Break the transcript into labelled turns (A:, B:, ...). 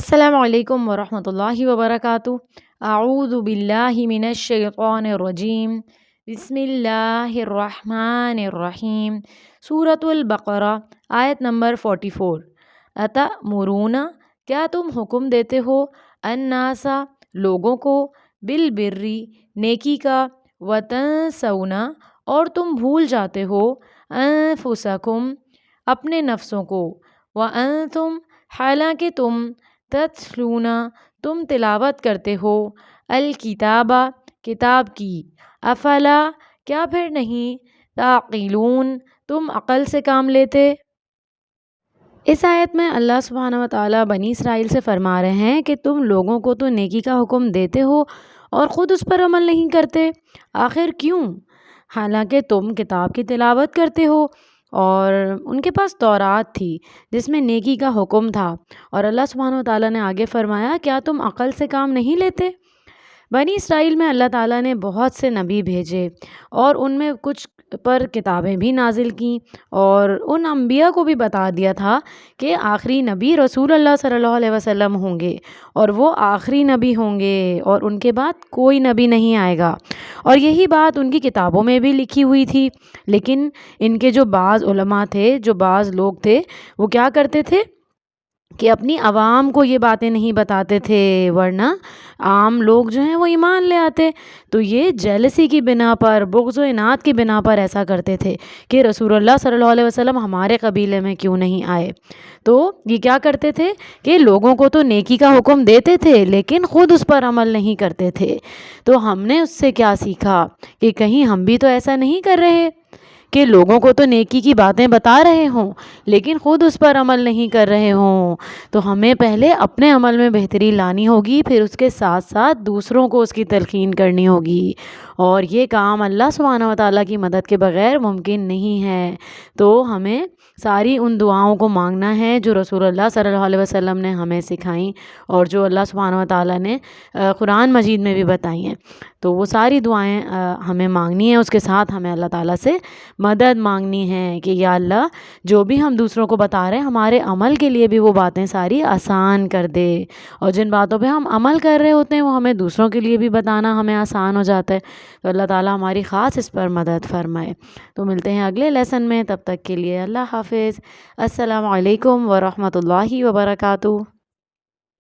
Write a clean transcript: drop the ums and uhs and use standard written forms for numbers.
A: السلام علیکم ورحمۃ اللہ وبرکاتہ۔ اعوذ باللہ من الشیطان الرجیم، بسم اللہ الرحمن الرحیم۔ سورۃ البقرہ آیت نمبر 44۔ اتأمرون، کیا تم حکم دیتے ہو، الناس لوگوں کو، بالبری نیکی کا، وتنسون اور تم بھول جاتے ہو، انفسکم اپنے نفسوں کو، وانتم حالانکہ تم، تتلون تم تلاوت کرتے ہو، الکتاب کتاب کی، افلا کیا پھر نہیں، تعقلون تم عقل سے کام لیتے۔ اس آیت میں اللہ سبحانہ و تعالیٰ بنی اسرائیل سے فرما رہے ہیں کہ تم لوگوں کو تو نیکی کا حکم دیتے ہو اور خود اس پر عمل نہیں کرتے، آخر کیوں؟ حالانکہ تم کتاب کی تلاوت کرتے ہو اور ان کے پاس تورات تھی جس میں نیکی کا حکم تھا، اور اللہ سبحانہ و تعالیٰ نے آگے فرمایا کیا تم عقل سے کام نہیں لیتے؟ بنی اسرائیل میں اللہ تعالیٰ نے بہت سے نبی بھیجے اور ان میں کچھ پر کتابیں بھی نازل کیں، اور ان انبیاء کو بھی بتا دیا تھا کہ آخری نبی رسول اللہ صلی اللہ علیہ وسلم ہوں گے، اور وہ آخری نبی ہوں گے اور ان کے بعد کوئی نبی نہیں آئے گا، اور یہی بات ان کی کتابوں میں بھی لکھی ہوئی تھی۔ لیکن ان کے جو بعض علماء تھے، جو بعض لوگ تھے، وہ کیا کرتے تھے کہ اپنی عوام کو یہ باتیں نہیں بتاتے تھے، ورنہ عام لوگ جو ہیں وہ ایمان لے آتے۔ تو یہ جیلسی کی بنا پر، بغض و اناد کی بنا پر ایسا کرتے تھے کہ رسول اللہ صلی اللہ علیہ وسلم ہمارے قبیلے میں کیوں نہیں آئے۔ تو یہ کیا کرتے تھے کہ لوگوں کو تو نیکی کا حکم دیتے تھے لیکن خود اس پر عمل نہیں کرتے تھے۔ تو ہم نے اس سے کیا سیکھا کہ کہیں ہم بھی تو ایسا نہیں کر رہے کہ لوگوں کو تو نیکی کی باتیں بتا رہے ہوں لیکن خود اس پر عمل نہیں کر رہے ہوں۔ تو ہمیں پہلے اپنے عمل میں بہتری لانی ہوگی، پھر اس کے ساتھ ساتھ دوسروں کو اس کی تلقین کرنی ہوگی، اور یہ کام اللہ سبحانہ و تعالیٰ کی مدد کے بغیر ممکن نہیں ہے۔ تو ہمیں ساری ان دعاؤں کو مانگنا ہے جو رسول اللہ صلی اللہ علیہ وسلم نے ہمیں سکھائیں اور جو اللہ سبحانہ و تعالیٰ نے قرآن مجید میں بھی بتائی ہیں۔ تو وہ ساری دعائیں ہمیں مانگنی ہیں، اس کے ساتھ ہمیں اللہ تعالیٰ سے مدد مانگنی ہے کہ یا اللہ جو بھی ہم دوسروں کو بتا رہے ہیں ہمارے عمل کے لیے بھی وہ باتیں ساری آسان کر دے، اور جن باتوں پہ ہم عمل کر رہے ہوتے ہیں وہ ہمیں دوسروں کے لیے بھی بتانا ہمیں آسان ہو جاتا ہے۔ تو اللہ تعالیٰ ہماری خاص اس پر مدد فرمائے۔ تو ملتے ہیں اگلے لیسن میں، تب تک کے لیے اللہ حافظ۔ السلام علیکم ورحمۃ اللہ وبرکاتہ۔